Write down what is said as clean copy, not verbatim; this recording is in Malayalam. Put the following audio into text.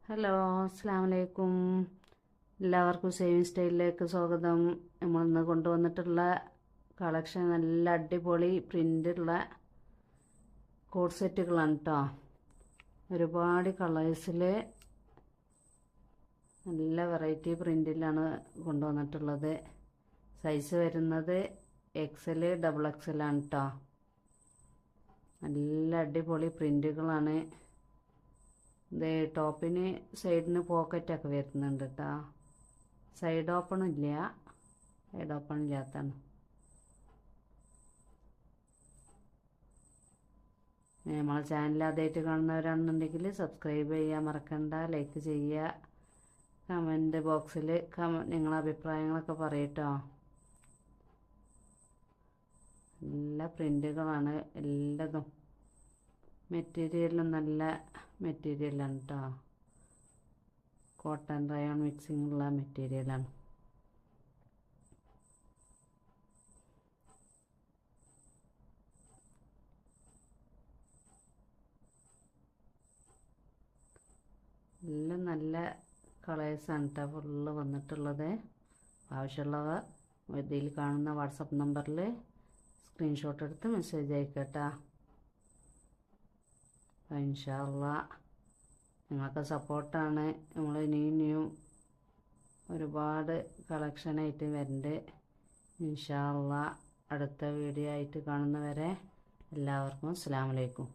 ഹലോ, അസ്സാം വലൈക്കും. എല്ലാവർക്കും സേവിങ് സ്റ്റൈലിലേക്ക് സ്വാഗതം. നമ്മളിന്ന് കൊണ്ടുവന്നിട്ടുള്ള കളക്ഷൻ നല്ല അടിപൊളി പ്രിൻ്റുള്ള കോഡ് സെറ്റുകളാണ് കേട്ടോ. ഒരുപാട് കളേഴ്സിൽ നല്ല വെറൈറ്റി പ്രിൻ്റിലാണ് കൊണ്ടുവന്നിട്ടുള്ളത്. സൈസ് വരുന്നത് XL XXL ആണ് കേട്ടോ. നല്ല അടിപൊളി പ്രിൻ്റുകളാണ്. ഇത് ടോപ്പിന് സൈഡിന് പോക്കറ്റൊക്കെ വരുന്നുണ്ട് കേട്ടോ. സൈഡ് ഓപ്പൺ ഇല്ലാത്തതാണ്. നമ്മളെ ചാനൽ ആദ്യമായിട്ട് കാണുന്നവരാണെന്നുണ്ടെങ്കിൽ സബ്സ്ക്രൈബ് ചെയ്യാൻ മറക്കണ്ട, ലൈക്ക് ചെയ്യുക, കമൻറ്റ് ബോക്സിൽ നിങ്ങളെ അഭിപ്രായങ്ങളൊക്കെ പറയട്ടോ. നല്ല പ്രിൻ്റുകളാണ് എല്ലാതും. മെറ്റീരിയലും നല്ല മെറ്റീരിയലാണ് കേട്ടോ. കോട്ടൺ റയോൺ മിക്സിംഗ് ഉള്ള മെറ്റീരിയലാണ്. എല്ലാം നല്ല കളേഴ്സാണ് കേട്ടോ ഫുള്ള് വന്നിട്ടുള്ളത്. ആവശ്യമുള്ളവർ ഇതിൽ കാണുന്ന വാട്സപ്പ് നമ്പറിൽ സ്ക്രീൻഷോട്ട് എടുത്ത് മെസ്സേജ് അയക്കട്ടോ. ഇൻഷാ അല്ലാഹ് നിങ്ങൾക്ക് സപ്പോർട്ടാണ്. നമ്മൾ ഇനിയും ഒരുപാട് കളക്ഷനായിട്ട് വരുന്നുണ്ട്. ഇൻഷാ അല്ലാഹ് അടുത്ത വീഡിയോ ആയിട്ട് കാണുന്നവരെ എല്ലാവർക്കും അസ്സലാമു അലൈക്കും.